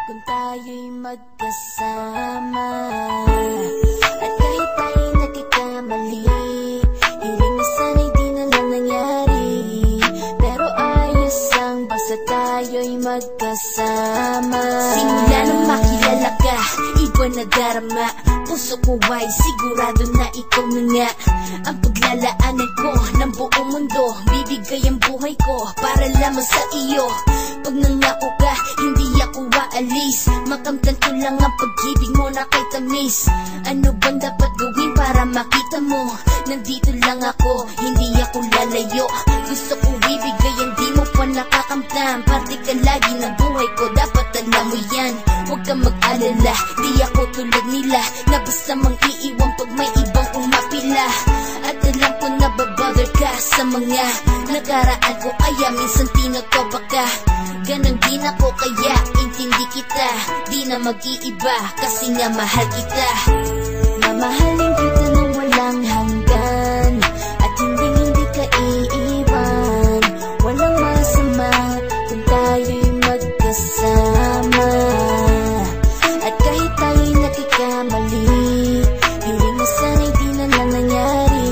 kung tayo'y magkasama. At kahit tayo'y nagkakamali, hiling na sana'y di na lang nangyari. Pero ayos lang basta tayo'y magkasama. Simula nang makilala ka, iba na darama. Puso ko ay sigurado na ikaw na nga ang paglalaanan ko ng buong mundo. Bibigay ang buhay ko para lamang sa iyo. Pag nangako ka, hindi ako aalis. Makamtan ko lang ang pag-ibig mo na kay tamis. Ano bang dapat gawin para makita mo? Nandito lang ako, hindi ako lalayo. Gusto ko ibigay ang di mo pa nakakamtan. Parte ka lagi ng buhay ko, dapat alam mo yan. Huwag kang mag-alala, di ako tulad nila na basta mang iiwan pag may ibang umapila. At alam ko na babother ka sa mga nakaraan ko, kaya minsan tinotopa ka. Ganon din ako kaya intindi kita. Di na mag-iiba kasi nga mahal kita. Mamahalin kita nang walang hanggan, at hindi ka iiwan. Walang masama kung tayo'y magkasama. At kahit tayo'y nagkakamali, hiling na sana'y di na lang nangyari.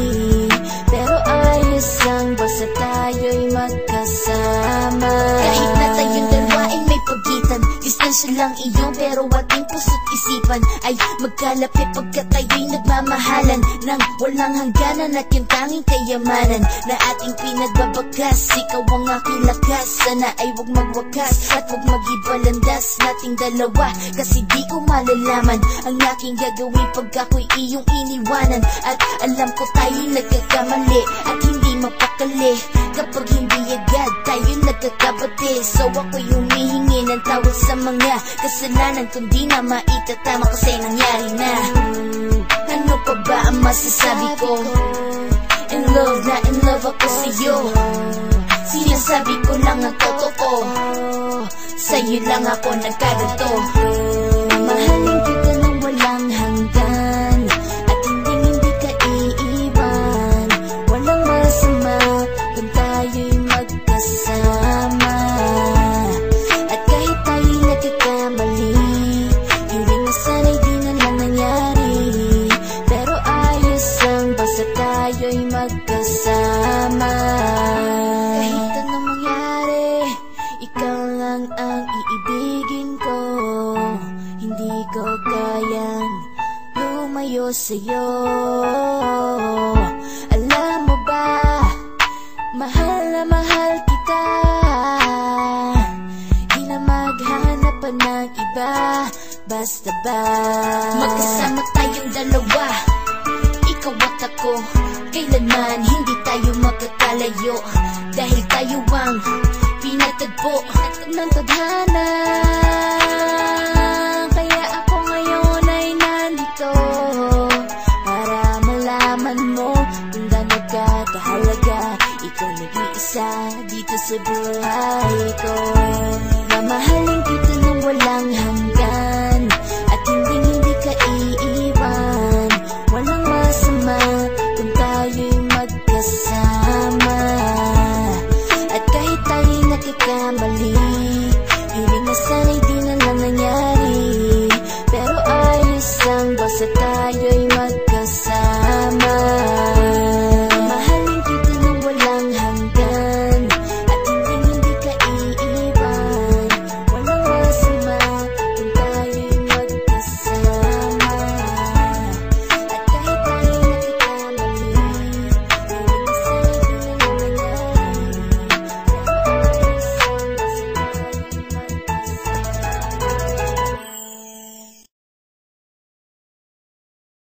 Pero ayos lang basta tayo'y magkasama. Kahit na tayong dalawa ay may pagitan, distansya lang iyon pero ating puso't isipan ay magkalapit pagkat tayo'y nagmamahalan ng walang hangganan. At yung tanging kayamanan na ating pinagbabagas, ikaw ang aking lakas. Sana ay huwag magwakas at huwag mag-ibalandas nating dalawa, kasi di ko malalaman ang aking gagawin pag ako'y iyong iniwanan. At alam ko tayo'y nagkakamali at hindi mapakali kapag hindi agad tayo'y nagkakabati. So ako'y humihingi ng tawad sa mga kasalanan kung di na maitatama kasi nangyari na. Ano pa ba ang masasabi ko? In love na in love ako sa'yo. Sinasabi ko lang ang totoo, sa'yo lang ako nagkaganto. Mamahalin kita nang walang hanggan, at hindi ka iiwan. Walang masama kung tayo'y magkasama. At kahit tayo'y nagkakamali, hiling na sana'y di na lang nangyari. Pero ayos lang basta tayo'y magkasama. Kahit anong mangyari, ikaw lang ang iibigin ko. Hindi ko kayang lumayo sa'yo. Alam mo ba, mahal na mahal kita. Di na maghanap pa ng iba, basta ba magkasama tayong dalawa, ikaw at ako. Kailanman hindi tayo magkakalayo, dahil tayo ang pinatagpo ng tadhana. Kaya ako ngayon ay nandito para malaman mo kung gaano ka kahalaga. Ikaw nag-iisa dito sa buhay ko. Mamahalin kita nang walang hanggan, at hindi ka iiwan. Walang masama kung tayo'y magkasama. At kahit tayo'y nagkakamali, hiling na sana'y di na lang nangyari. Pero ayos lang basta tayo